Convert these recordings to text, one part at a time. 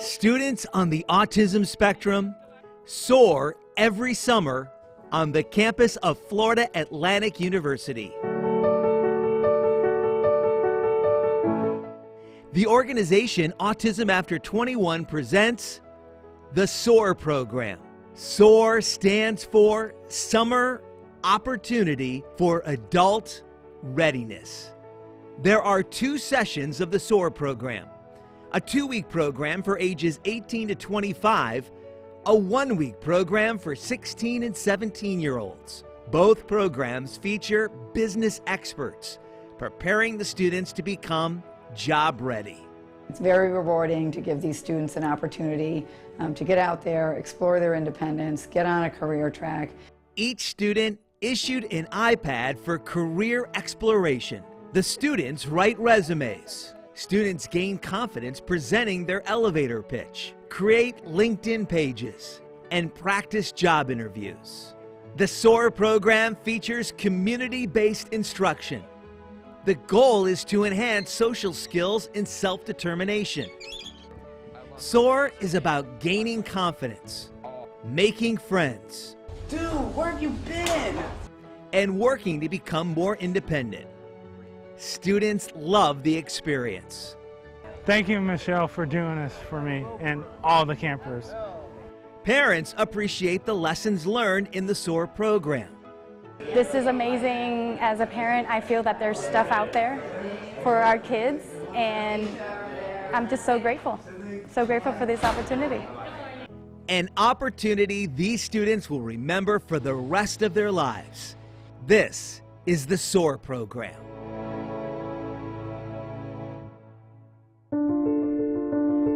Students on the autism spectrum soar every summer on the campus of Florida Atlantic University. The organization Autism After 21 presents the SOAR program. SOAR stands for Summer Opportunity for Adult Readiness. There are 2 sessions of the SOAR program, a 2-week program for ages 18 to 25, a 1-week program for 16 and 17-year-olds. Both programs feature business experts preparing the students to become job ready. It's very rewarding to give these students an opportunity to get out there, explore their independence, get on a career track. Each student issued an iPad for career exploration. The students write resumes. Students gain confidence presenting their elevator pitch, create LinkedIn pages, and practice job interviews. The SOAR program features community-based instruction. The goal is to enhance social skills and self-determination. SOAR is about gaining confidence, making friends, Dude, where have you been? and working to become more independent. Students love the experience. Thank you, Michelle, for doing this for me and all the campers. Parents appreciate the lessons learned in the SOAR program. This is amazing. As a parent, I feel that there's stuff out there for our kids, and I'm just so grateful for this opportunity. An opportunity these students will remember for the rest of their lives. This is the SOAR program.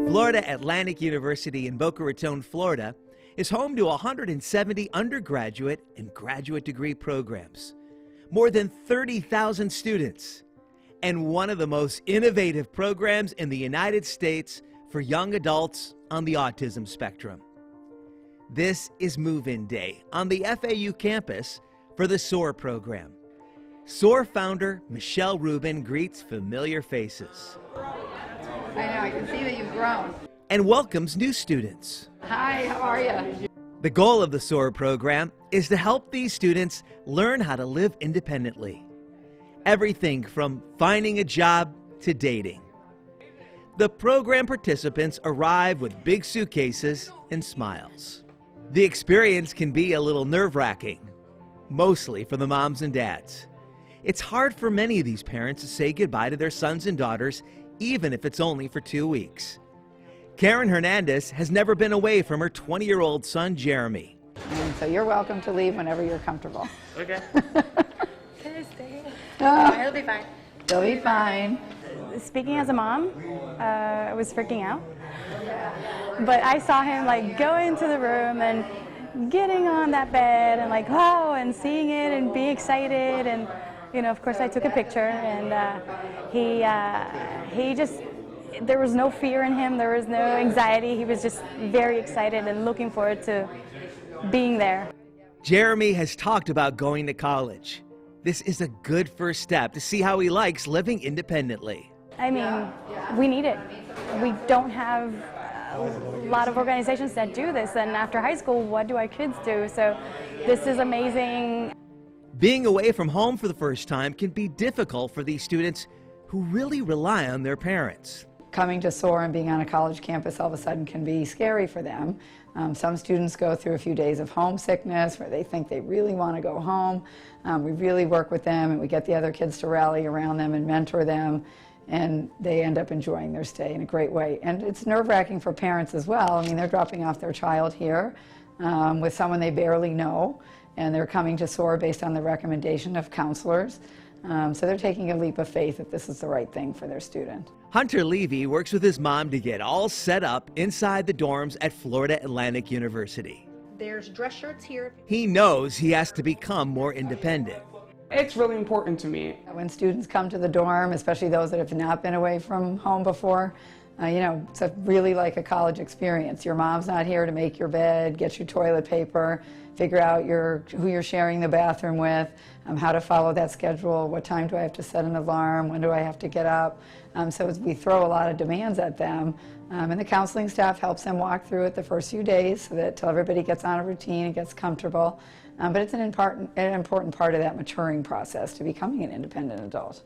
Florida Atlantic University in Boca Raton, Florida, is home to 170 undergraduate and graduate degree programs, more than 30,000 students, and one of the most innovative programs in the United States for young adults on the autism spectrum. This is MoveIn Day on the FAU campus for the SOAR program. SOAR founder Michelle Rubin greets familiar faces. I know, I can see that you've grown. And welcomes new students. Hi, how are you? The goal of the SOAR program is to help these students learn how to live independently. Everything from finding a job to dating. The program participants arrive with big suitcases and smiles. The experience can be a little nerve-wracking, mostly for the moms and dads. It's hard for many of these parents to say goodbye to their sons and daughters, even if it's only for 2 weeks. Karen Hernandez has never been away from her 20-year-old son, Jeremy. And so you're welcome to leave whenever you're comfortable. Okay. Thursday. Oh, It'll be fine. you'll be fine. Speaking as a mom, I was freaking out. But I saw him like go into the room and getting on that bed and like, wow, and seeing it and being excited. And, you know, of course I took a picture, and he just, there was no fear in him, there was no anxiety. He was just very excited and looking forward to being there. Jeremy has talked about going to college. This is a good first step to see how he likes living independently. I mean, we need it. We don't have a lot of organizations that do this, and after high school, what do our kids do? So this is amazing. Being away from home for the first time can be difficult for these students who really rely on their parents. Coming to SOAR and being on a college campus all of a sudden can be scary for them. Some students go through a few days of homesickness where they think they really want to go home. We really work with them, and we get the other kids to rally around them and mentor them, and they end up enjoying their stay in a great way. And it's nerve-wracking for parents as well. I mean, they're dropping off their child here with someone they barely know, and they're coming to SOAR based on the recommendation of counselors. So they're taking a leap of faith that this is the right thing for their student. Hunter Levy works with his mom to get all set up inside the dorms at Florida Atlantic University. There's dress shirts here. He knows he has to become more independent. It's really important to me. When students come to the dorm, especially those that have not been away from home before, You know, it's really like a college experience. Your mom's not here to make your bed, get you toilet paper, figure out who you're sharing the bathroom with, how to follow that schedule, what time do I have to set an alarm, when do I have to get up. So we throw a lot of demands at them, and the counseling staff helps them walk through it the first few days so that till everybody gets on a routine and gets comfortable. But it's an important part of that maturing process to becoming an independent adult.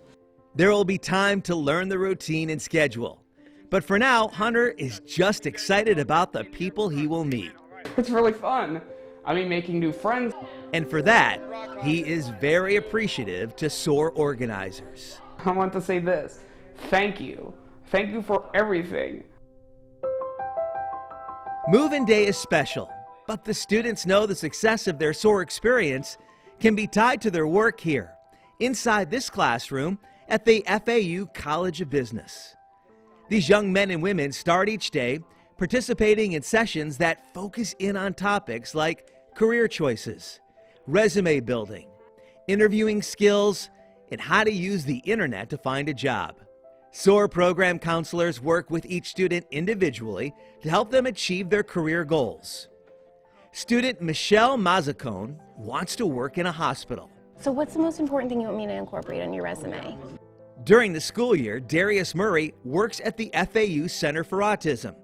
There will be time to learn the routine and schedule. But for now, Hunter is just excited about the people he will meet. It's really fun. I mean, making new friends. And for that, he is very appreciative to SOAR organizers. I want to say this. Thank you. Thank you for everything. MoveIn Day is special, but the students know the success of their SOAR experience can be tied to their work here, inside this classroom at the FAU College of Business. These young men and women start each day participating in sessions that focus in on topics like career choices, resume building, interviewing skills, and how to use the internet to find a job. SOAR program counselors work with each student individually to help them achieve their career goals. Student Michelle Mazzacone wants to work in a hospital. So what's the most important thing you want me to incorporate on your resume? During the school year, Darius Murray works at the FAU Center for Autism.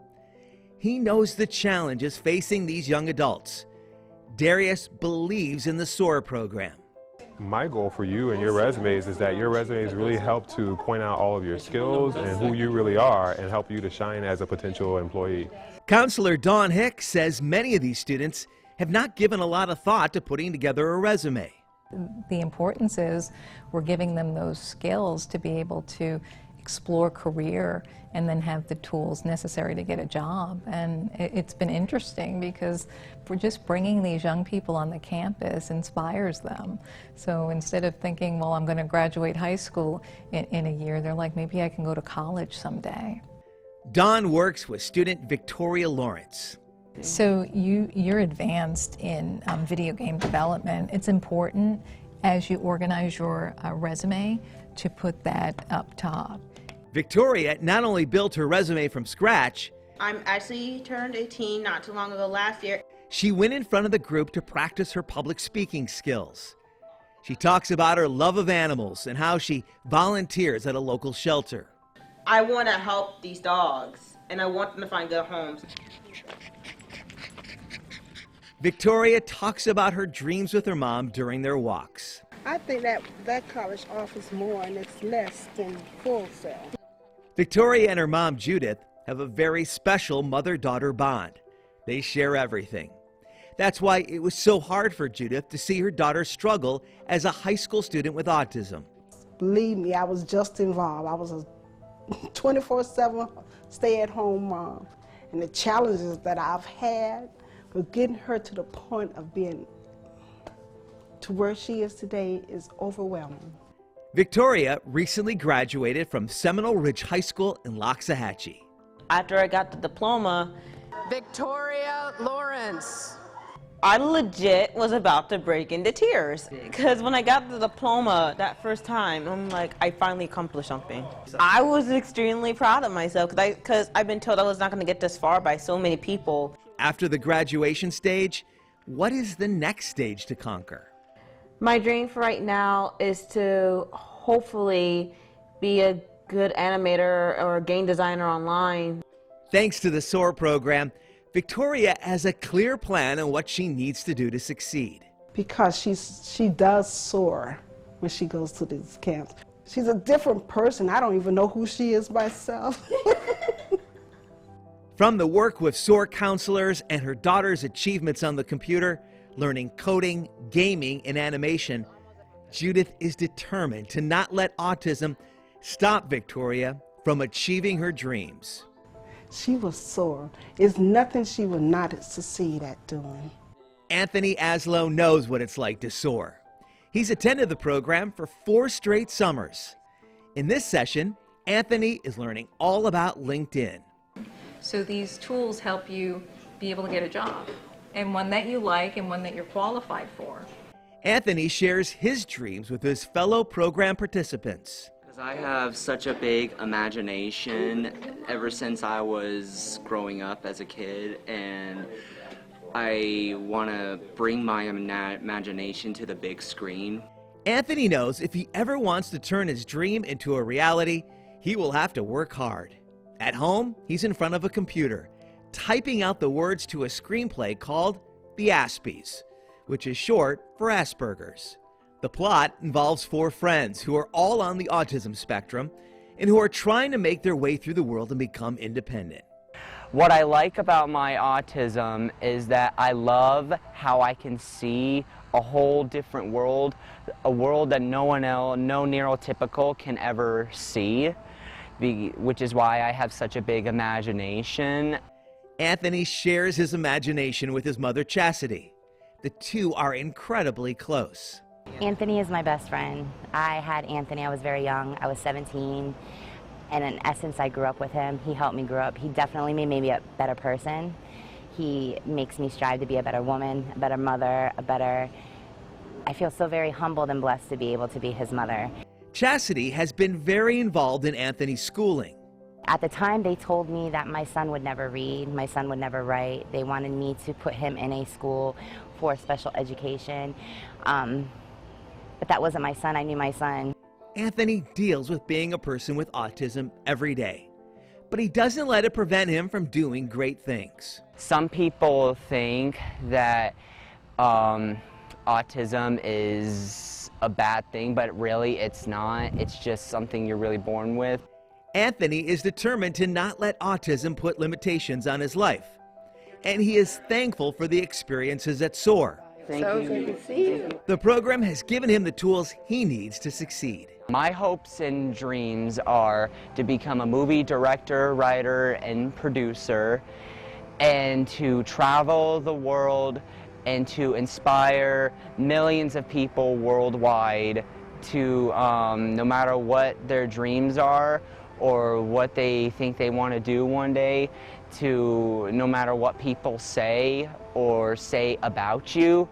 He knows the challenges facing these young adults. Darius believes in the SOAR program. My goal for you and your resumes is that your resumes really help to point out all of your skills and who you really are and help you to shine as a potential employee. Counselor Dawn Hicks says many of these students have not given a lot of thought to putting together a resume. The importance is we're giving them those skills to be able to explore career and then have the tools necessary to get a job. And it's been interesting because we're just bringing these young people on the campus inspires them. So instead of thinking, well, I'm going to graduate high school in a year, they're like, maybe I can go to college someday. Dawn works with student Victoria Lawrence. So you're advanced in video game development. It's important as you organize your resume to put that up top. Victoria not only built her resume from scratch, I'm actually turned 18 not too long ago last year. she went in front of the group to practice her public speaking skills. She talks about her love of animals and how she volunteers at a local shelter. I want to help these dogs, and I want them to find good homes. Victoria talks about her dreams with her mom during their walks. I think that college offers more and it's less than Full Sail. Victoria and her mom, Judith, have a very special mother-daughter bond. They share everything. That's why it was so hard for Judith to see her daughter struggle as a high school student with autism. Believe me, I was just involved. I was a 24/7 stay-at-home mom. And the challenges that I've had with getting her to the point of being to where she is today is overwhelming. Victoria recently graduated from Seminole Ridge High School in Loxahatchee. After I got the diploma, Victoria Lawrence. I legit was about to break into tears. Because when I got the diploma that first time, I'm like, I finally accomplished something. I was extremely proud of myself because I've been told I was not going to get this far by so many people. After the graduation stage, what is the next stage to conquer? My dream for right now is to hopefully be a good animator or a game designer online. Thanks to the SOAR program, Victoria has a clear plan on what she needs to do to succeed. Because she does soar when she goes to these camps. She's a different person. I don't even know who she is myself. From the work with SOAR counselors and her daughter's achievements on the computer, learning coding, gaming, and animation, Judith is determined to not let autism stop Victoria from achieving her dreams. She will soar. There's nothing she will not succeed at doing. Anthony Aslow knows what it's like to soar. He's attended the program for 4 straight summers. In this session, Anthony is learning all about LinkedIn. So these tools help you be able to get a job, and one that you like and one that you're qualified for. Anthony shares his dreams with his fellow program participants. I have such a big imagination ever since I was growing up as a kid, and I want to bring my imagination to the big screen. Anthony knows if he ever wants to turn his dream into a reality, he will have to work hard. At home, he's in front of a computer, typing out the words to a screenplay called The Aspies, which is short for Asperger's. The plot involves 4 friends who are all on the autism spectrum and who are trying to make their way through the world and become independent. What I like about my autism is that I love how I can see a whole different world, a world that no one else, no neurotypical can ever see, which is why I have such a big imagination. Anthony shares his imagination with his mother, Chastity. The two are incredibly close. Anthony is my best friend. I had Anthony, I was very young. I was 17, and in essence, I grew up with him. He helped me grow up. He definitely made me a better person. He makes me strive to be a better woman, a better mother, I feel so very humbled and blessed to be able to be his mother. Chastity has been very involved in Anthony's schooling. At the time, they told me that my son would never read, my son would never write. They wanted me to put him in a school for special education. But that wasn't my son. I knew my son. Anthony deals with being a person with autism every day, but he doesn't let it prevent him from doing great things. Some people think that autism is a bad thing, but really it's not. It's just something you're really born with. Anthony is determined to not let autism put limitations on his life, and he is thankful for the experiences at SOAR. So good to see you. The program has given him the tools he needs to succeed. My hopes and dreams are to become a movie director, writer, and producer, and to travel the world and to inspire millions of people worldwide to, no matter what their dreams are or what they think they want to do one day, to no matter what people say or say about you,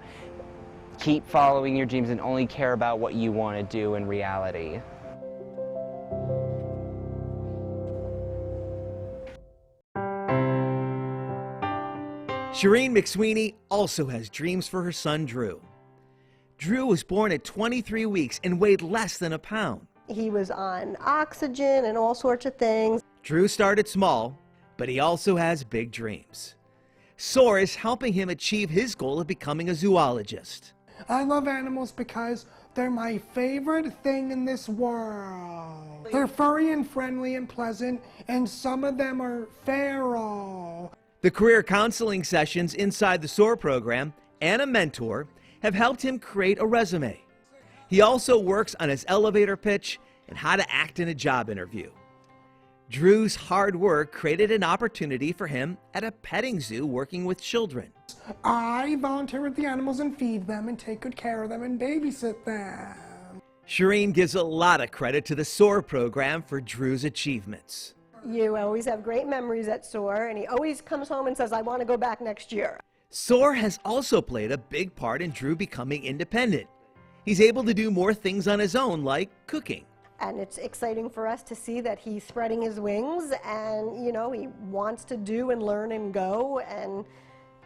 keep following your dreams and only care about what you want to do in reality. Shireen McSweeney also has dreams for her son, Drew. Drew was born at 23 weeks and weighed less than a pound. He was on oxygen and all sorts of things. Drew started small, but he also has big dreams. SOAR is helping him achieve his goal of becoming a zoologist. I love animals because they're my favorite thing in this world. They're furry and friendly and pleasant, and some of them are feral. The career counseling sessions inside the SOAR program and a mentor have helped him create a resume. He also works on his elevator pitch and how to act in a job interview. Drew's hard work created an opportunity for him at a petting zoo working with children. I volunteer with the animals and feed them and take good care of them and babysit them. Shireen gives a lot of credit to the SOAR program for Drew's achievements. You always have great memories at SOAR, and he always comes home and says, I want to go back next year. SOAR has also played a big part in Drew becoming independent. He's able to do more things on his own, like cooking. And it's exciting for us to see that he's spreading his wings and, you know, he wants to do and learn and go and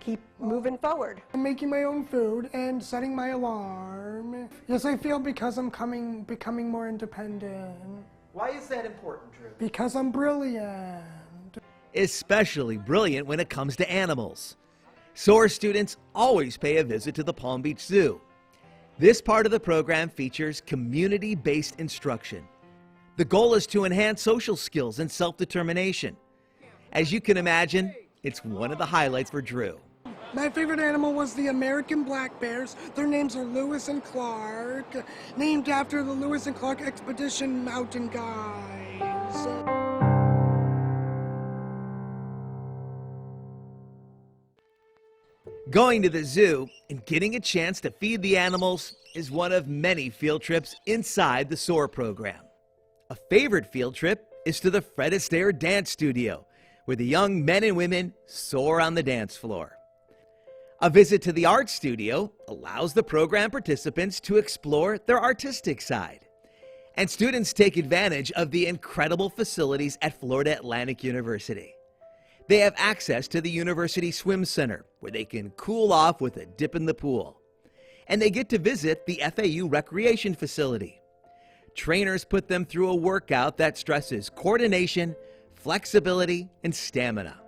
keep moving forward. I'm making my own food and setting my alarm. Yes, I feel because I'm becoming more independent. Why is that important, Drew? Because I'm brilliant. Especially brilliant when it comes to animals. SOAR students always pay a visit to the Palm Beach Zoo. This part of the program features community-based instruction. The goal is to enhance social skills and self-determination. As you can imagine, it's one of the highlights for Drew. My favorite animal was the American black bears. Their names are Lewis and Clark, named after the Lewis and Clark Expedition mountain guys. Going to the zoo and getting a chance to feed the animals is one of many field trips inside the SOAR program. A favorite field trip is to the Fred Astaire Dance Studio, where the young men and women soar on the dance floor. A visit to the art studio allows the program participants to explore their artistic side. And students take advantage of the incredible facilities at Florida Atlantic University. They have access to the University Swim Center, where they can cool off with a dip in the pool. And they get to visit the FAU Recreation Facility. Trainers put them through a workout that stresses coordination, flexibility, and stamina.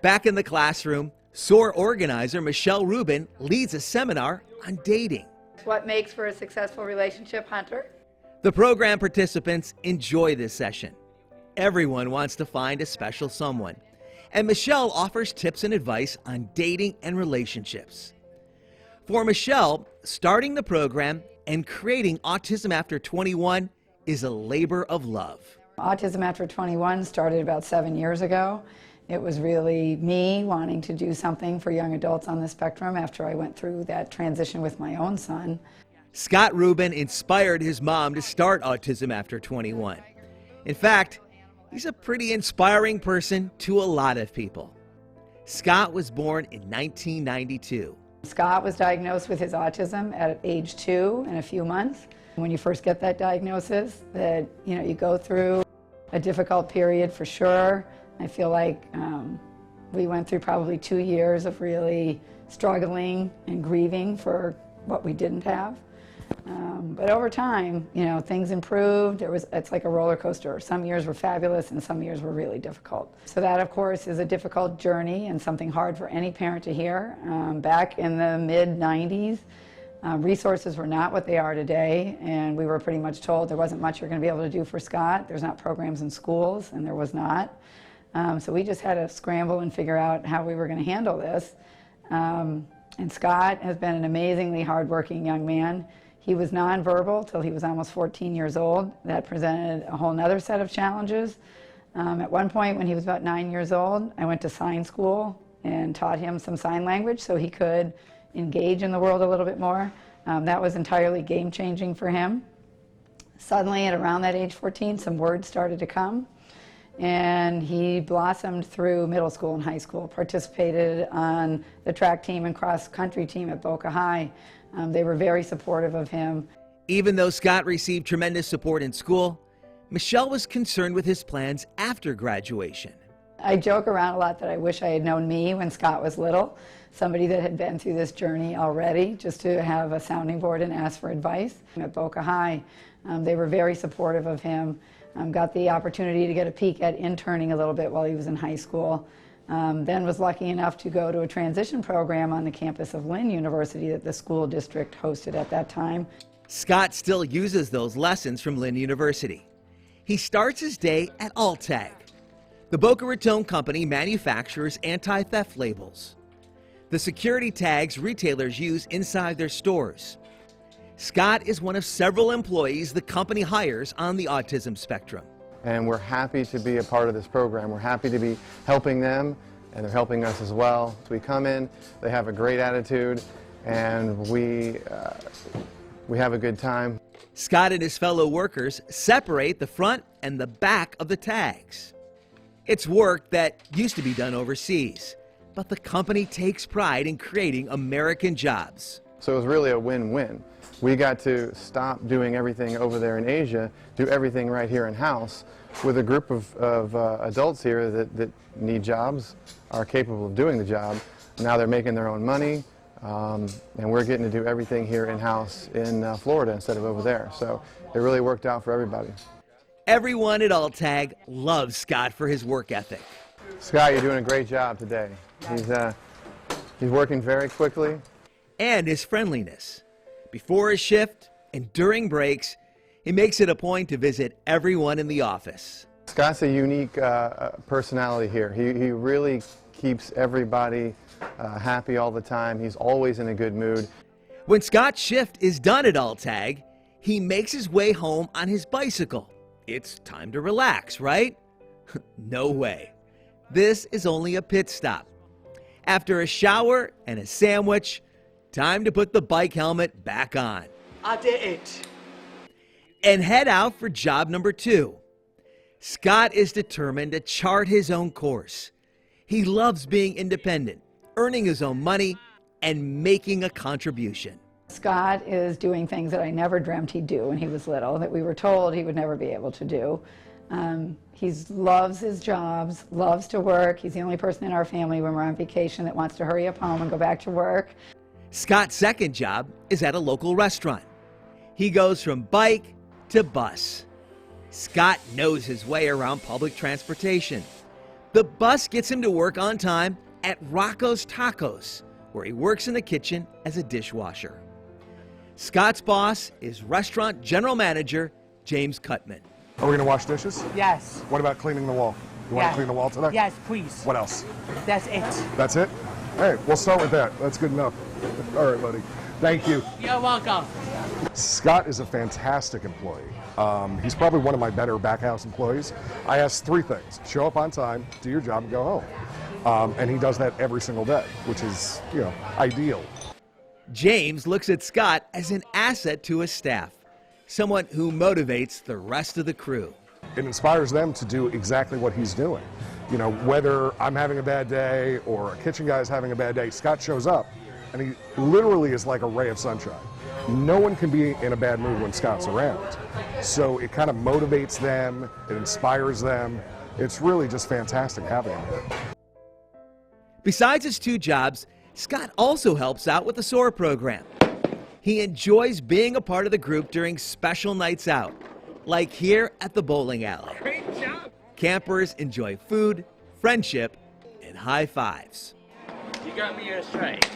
Back in the classroom, SOAR organizer Michelle Rubin leads a seminar on dating. What makes for a successful relationship, Hunter? The program participants enjoy this session. Everyone wants to find a special someone, and Michelle offers tips and advice on dating and relationships. For Michelle, starting the program and creating Autism After 21 is a labor of love. Autism After 21 started about 7 years ago. It was really me wanting to do something for young adults on the spectrum after I went through that transition with my own son. Scott Rubin inspired his mom to start Autism After 21. In fact, he's a pretty inspiring person to a lot of people. Scott was born in 1992. Scott was diagnosed with his autism at age 2 in a few months. When you first get that diagnosis, you go through a difficult period for sure. I feel like we went through probably 2 years of really struggling and grieving for what we didn't have. But over time, things improved. It's like a roller coaster. Some years were fabulous and some years were really difficult. So that, of course, is a difficult journey and something hard for any parent to hear. Back in the mid-90s, resources were not what they are today, and we were pretty much told there wasn't much you're going to be able to do for Scott. There's not programs in schools, and there was not. So we just had to scramble and figure out how we were going to handle this. And Scott has been an amazingly hardworking young man. He was nonverbal till he was almost 14 years old. That presented a whole nother set of challenges. At one point when he was about 9 years old, I went to sign school and taught him some sign language so he could engage in the world a little bit more. That was entirely game-changing for him. Suddenly, at around that age 14, some words started to come. And he blossomed through middle school and high school, participated on the track team and cross-country team at Boca High. They were very supportive of him. Even though Scott received tremendous support in school, Michelle was concerned with his plans after graduation. I joke around a lot that I wish I had known me when Scott was little, somebody that had been through this journey already, just to have a sounding board and ask for advice. At Boca High, they were very supportive of him. Got the opportunity to get a peek at interning a little bit while he was in high school. Then was lucky enough to go to a transition program on the campus of Lynn University that the school district hosted at that time. Scott still uses those lessons from Lynn University. He starts his day at Alltech. The Boca Raton company manufactures anti-theft labels, the security tags retailers use inside their stores. Scott is one of several employees the company hires on the autism spectrum. And we're happy to be a part of this program. We're happy to be helping them, and they're helping us as well. So we come in, they have a great attitude, and we have a good time. Scott and his fellow workers separate the front and the back of the tags. It's work that used to be done overseas, but the company takes pride in creating American jobs. So it was really a win-win. We got to stop doing everything over there in Asia, do everything right here in-house with a group of adults here that need jobs, are capable of doing the job. Now they're making their own money, and we're getting to do everything here in-house in Florida instead of over there. So it really worked out for everybody. Everyone at Alltech loves Scott for his work ethic. Scott, you're doing a great job today. He's working very quickly. And his friendliness. Before his shift and during breaks, he makes it a point to visit everyone in the office. Scott's a unique personality here. He really keeps everybody happy all the time. He's always in a good mood. When Scott's shift is done at Alltech, he makes his way home on his bicycle. It's time to relax, right? No way. This is only a pit stop. After a shower and a sandwich, time to put the bike helmet back on. I did it. And head out for job number 2. Scott is determined to chart his own course. He loves being independent, earning his own money, and making a contribution. Scott is doing things that I never dreamt he'd do when he was little, that we were told he would never be able to do. He loves his jobs, loves to work. He's the only person in our family when we're on vacation that wants to hurry up home and go back to work. Scott's second job is at a local restaurant. He goes from bike to bus. Scott knows his way around public transportation. The bus gets him to work on time at Rocco's Tacos, where he works in the kitchen as a dishwasher. Scott's boss is restaurant general manager James Cutman. Are we going to wash dishes? Yes. What about cleaning the wall? You want Yes. to clean the wall today? Yes, please. What else? That's it. That's it? Hey, we'll start with that. That's good enough. All right, buddy. Thank you. You're welcome. Scott is a fantastic employee. He's probably one of my better back house employees. I ask three things: show up on time, do your job, and go home. And he does that every single day, which is, ideal. James looks at Scott as an asset to his staff, someone who motivates the rest of the crew. It inspires them to do exactly what he's doing. Whether I'm having a bad day or a kitchen guy's having a bad day, Scott shows up and he literally is like a ray of sunshine. No one can be in a bad mood when Scott's around. So it kind of motivates them, it inspires them. It's really just fantastic having him here. Besides his two jobs, Scott also helps out with the SOAR program. He enjoys being a part of the group during special nights out, like here at the bowling alley. Great job. Campers enjoy food, friendship, and high fives. You got me here straight.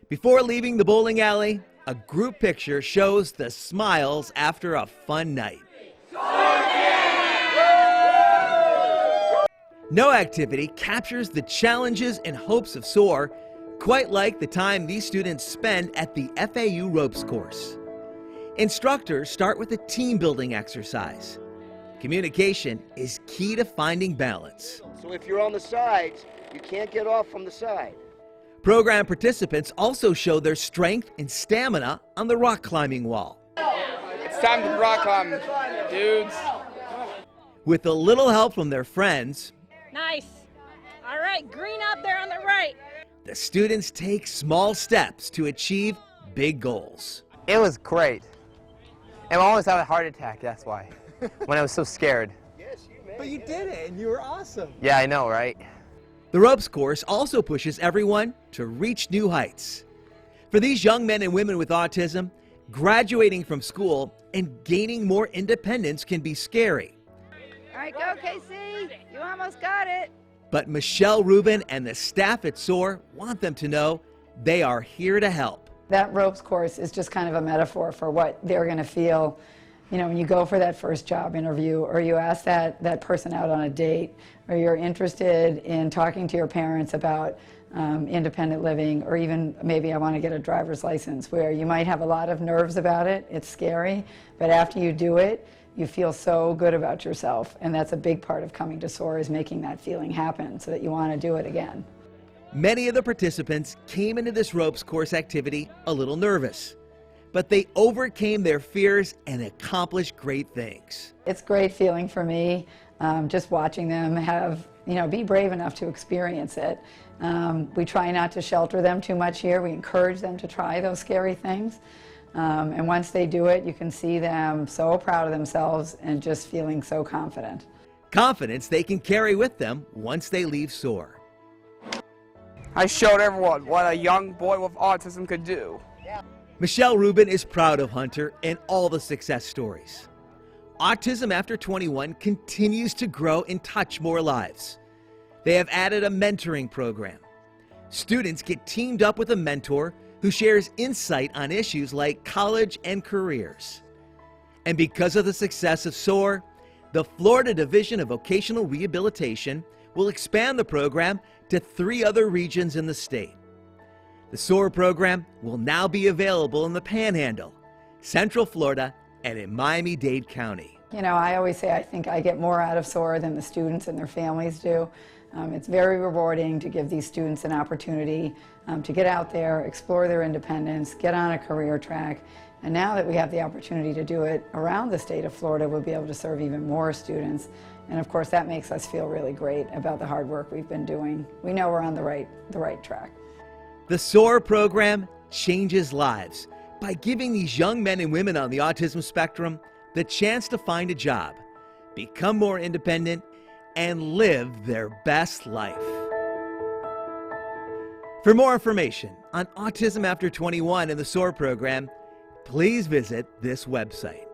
Before leaving the bowling alley, a group picture shows the smiles after a fun night. No activity captures the challenges and hopes of SOAR quite like the time these students spend at the FAU ropes course. Instructors start with a team building exercise. Communication is key to finding balance. So if you're on the sides, you can't get off from the side. Program participants also show their strength and stamina on the rock climbing wall. It's time to rock climb, dudes. With a little help from their friends, Nice. All right, green out there on the right. the students take small steps to achieve big goals. It was great. And I almost had a heart attack, that's why, when I was so scared. But you did it, and you were awesome. Yeah, I know, right? The ropes course also pushes everyone to reach new heights. For these young men and women with autism, graduating from school and gaining more independence can be scary. All right, go, KC. You almost got it. But Michelle Rubin and the staff at SOAR want them to know they are here to help. That ropes course is just kind of a metaphor for what they're going to feel, when you go for that first job interview, or you ask that person out on a date, or you're interested in talking to your parents about independent living, or even maybe I want to get a driver's license, where you might have a lot of nerves about it. It's scary, but after you do it, you feel so good about yourself, and that's a big part of coming to SOAR, is making that feeling happen so that you want to do it again. Many of the participants came into this ropes course activity a little nervous, but they overcame their fears and accomplished great things. It's a great feeling for me, just watching them be brave enough to experience it. We try not to shelter them too much here. We encourage them to try those scary things. And once they do it, you can see them so proud of themselves and just feeling so confident. Confidence they can carry with them once they leave SOAR. I showed everyone what a young boy with autism could do. Michelle Rubin is proud of Hunter and all the success stories. Autism After 21 continues to grow and touch more lives. They have added a mentoring program. Students get teamed up with a mentor who shares insight on issues like college and careers. And because of the success of SOAR, the Florida Division of Vocational Rehabilitation will expand the program to 3 other regions in the state. The SOAR program will now be available in the Panhandle, Central Florida, and in Miami-Dade County. I always say I think I get more out of SOAR than the students and their families do. It's very rewarding to give these students an opportunity to get out there, explore their independence, get on a career track. And now that we have the opportunity to do it around the state of Florida, we'll be able to serve even more students. And of course, that makes us feel really great about the hard work we've been doing. We know we're on the right track. The SOAR program changes lives by giving these young men and women on the autism spectrum the chance to find a job, become more independent, and live their best life. For more information on Autism After 21 and the SOAR program, please visit this website.